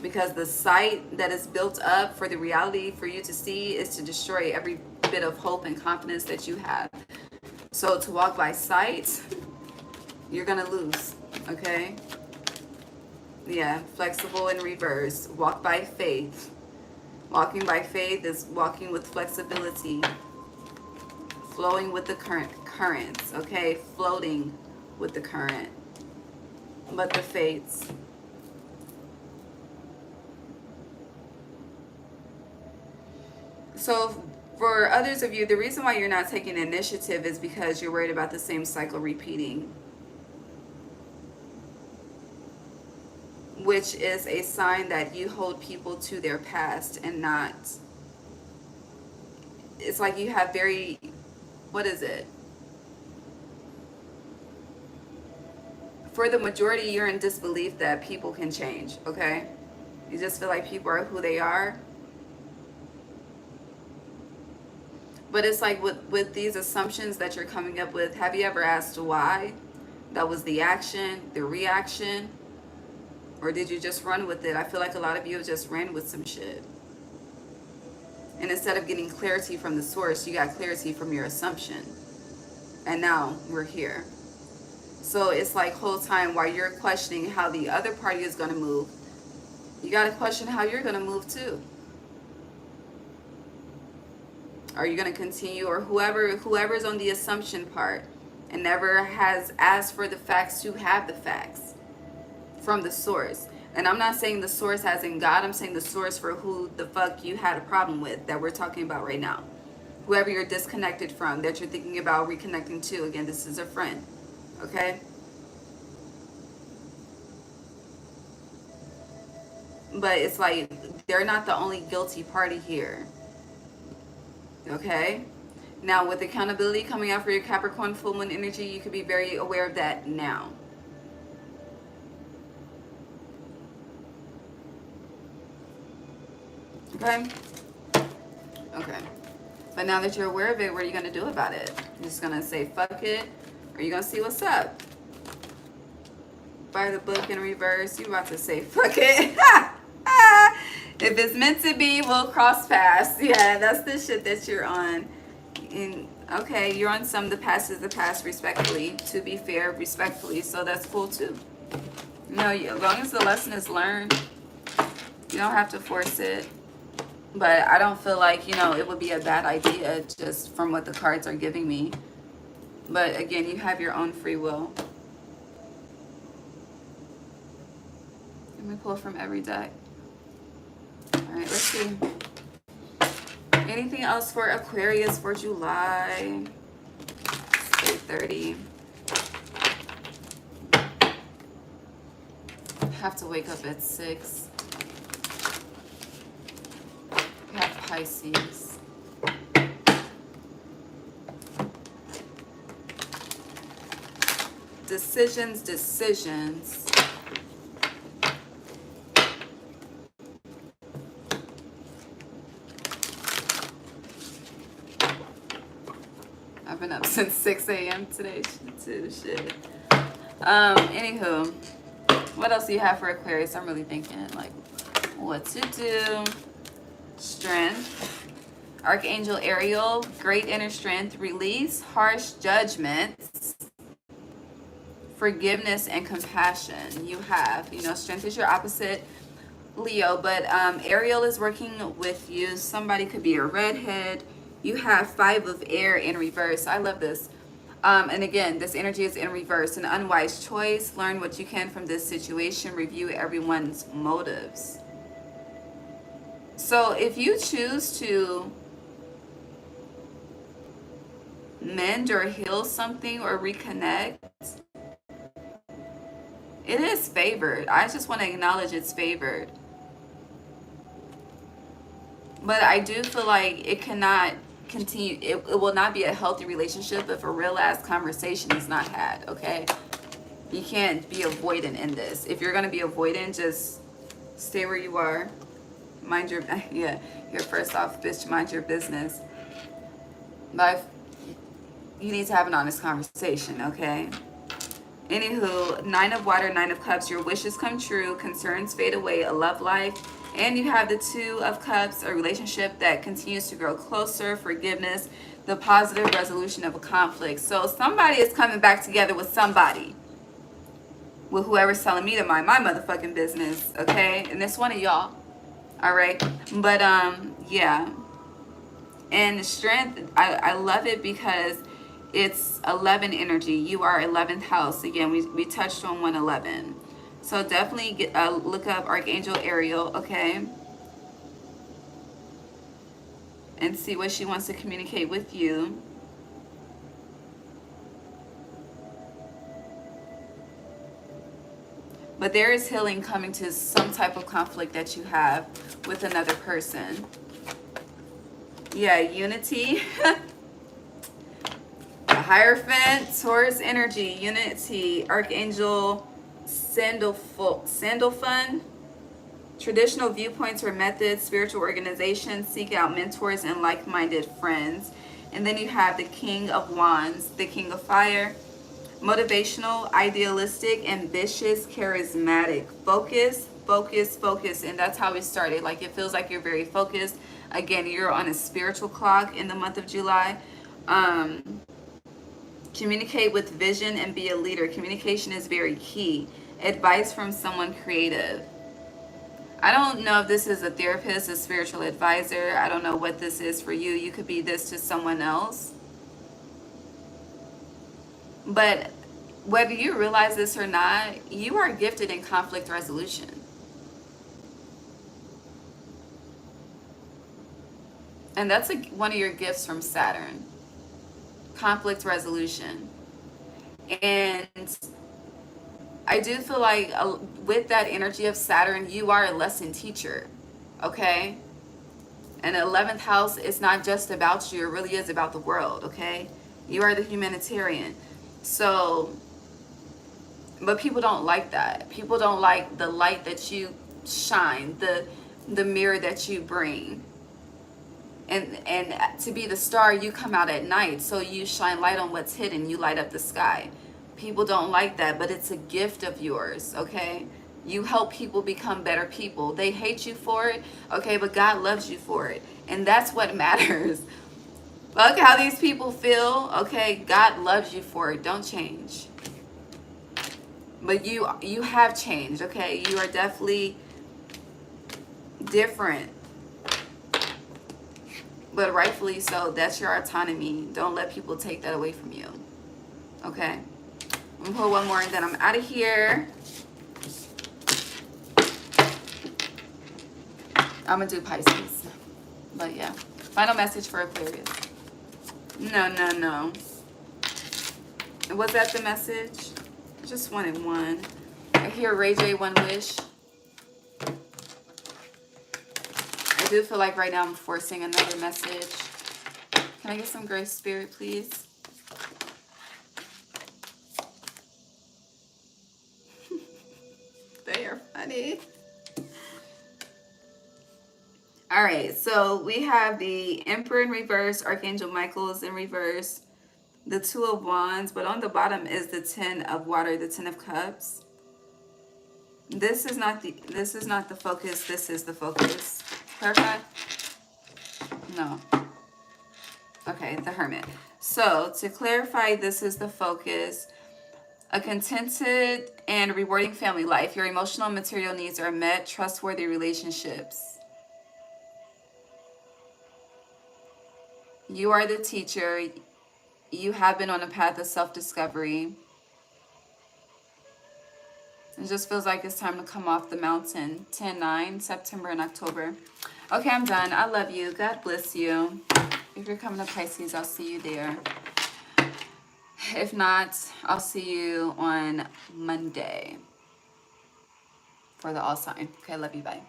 Because the sight that is built up for the reality for you to see is to destroy every bit of hope and confidence that you have. So to walk by sight, you're going to lose. Okay? Yeah, flexible in reverse. Walk by faith. Walking by faith is walking with flexibility. Flowing with the currents. Okay? Floating with the current. But the fates. So for others of you, the reason why you're not taking initiative is because you're worried about the same cycle repeating. Which is a sign that you hold people to their past and not... It's like you have very... What is it? For the majority, you're in disbelief that people can change, okay? You just feel like people are who they are. But it's like with these assumptions that you're coming up with, have you ever asked why? That was the action, the reaction? Or did you just run with it? I feel like a lot of you have just ran with some shit. And instead of getting clarity from the source, you got clarity from your assumption. And now we're here. So it's like whole time while you're questioning how the other party is going to move, you got to question how you're going to move too. Are you going to continue, or whoever's on the assumption part and never has asked for the facts to have the facts from the source. And I'm not saying the source as in God, I'm saying the source for who the fuck you had a problem with that we're talking about right now. Whoever you're disconnected from, that you're thinking about reconnecting to. Again, this is a friend. Okay? But it's like they're not the only guilty party here. Okay? Now, with accountability coming out for your Capricorn full moon energy, you could be very aware of that now. Okay? Okay. But now that you're aware of it, what are you going to do about it? You're just going to say, fuck it? Or you going to see what's up? By the book in reverse, you about to say, fuck it. If it's meant to be, we'll cross paths. Yeah, that's the shit that you're on. And okay, you're on some, the past is the past, respectfully. To be fair, respectfully. So that's cool too. You know, as long as the lesson is learned, you don't have to force it. But I don't feel like, you know, it would be a bad idea just from what the cards are giving me. But again, you have your own free will. Let me pull from every deck. All right, let's see. Anything else for Aquarius for July? 8:30. Have to wake up at 6. We have Pisces. Decisions, decisions. I've been up since 6 a.m. today too, shit. Anywho, what else do you have for Aquarius? I'm really thinking, like, what to do. Strength. Archangel Ariel, great inner strength, release harsh judgments, forgiveness, and compassion. You have, you know, strength is your opposite, Leo, but Ariel is working with you. Somebody could be a redhead. You have 5 of air in reverse. I love this. And again, this energy is in reverse. An unwise choice. Learn what you can from this situation. Review everyone's motives. So if you choose to mend or heal something or reconnect, it is favored. I just want to acknowledge it's favored. But I do feel like it cannot continue. It will not be a healthy relationship if a real ass conversation is not had, okay? You can't be avoidant in this. If you're going to be avoidant, just stay where you are. Mind your, yeah, you're first off, bitch, mind your business. But you need to have an honest conversation, okay? Anywho, 9 of water, 9 of cups, your wishes come true, concerns fade away, a love life. And you have the 2 of cups, a relationship that continues to grow closer, forgiveness, the positive resolution of a conflict. So somebody is coming back together with somebody. With whoever's telling me to mind my motherfucking business, okay? And it's one of y'all, all right? But, yeah. And strength, I love it because it's 11 energy. You are 11th house. Again, we touched on 111. So definitely look up Archangel Ariel, okay? And see what she wants to communicate with you. But there is healing coming to some type of conflict that you have with another person. Yeah, unity. The Hierophant, Taurus energy, unity, Archangel Sandalphon, traditional viewpoints or methods, spiritual organizations, seek out mentors and like-minded friends. And then you have the King of Wands, the King of Fire, motivational, idealistic, ambitious, charismatic, focus, focus, focus. And that's how we started. Like, it feels like you're very focused. Again, you're on a spiritual clock in the month of July. Communicate with vision and be a leader. Communication is very key. Advice from someone creative. I don't know if this is a therapist, a spiritual advisor. I don't know what this is for you. You could be this to someone else. But whether you realize this or not, you are gifted in conflict resolution. And that's one of your gifts from Saturn. Conflict resolution. And I do feel like with that energy of Saturn, you are a lesson teacher, okay? And the 11th house is not just about you, it really is about the world, okay? You are the humanitarian. So, but people don't like that. People don't like the light that you shine, the mirror that you bring. And to be the star, you come out at night, so you shine light on what's hidden. You light up the sky. People don't like that, but it's a gift of yours, okay? You help people become better people. They hate you for it, okay, but God loves you for it. And that's what matters. Look how these people feel, okay? God loves you for it. Don't change. But you have changed, okay? You are definitely different. But rightfully so. That's your autonomy. Don't let people take that away from you. Okay? I'm gonna pull one more and then I'm out of here. I'm gonna do Pisces. But yeah. Final message for Aquarius. No. Was that the message? Just wanted one. I hear Ray J, one wish. I do feel like right now I'm forcing another message. Can I get some grace, Spirit, please? They are funny. All right, so we have the Emperor in reverse, Archangel Michael is in reverse, the Two of Wands, but on the bottom is the Ten of Water, the Ten of Cups. This is not the focus. This is the focus. Clarify? No. Okay, the Hermit. So to clarify, this is the focus. A contented and rewarding family life. Your emotional and material needs are met. Trustworthy relationships. You are the teacher. You have been on a path of self-discovery. It just feels like it's time to come off the mountain. 10-9, September and October. Okay, I'm done. I love you. God bless you. If you're coming to Pisces, I'll see you there. If not, I'll see you on Monday for the all sign. Okay, love you. Bye.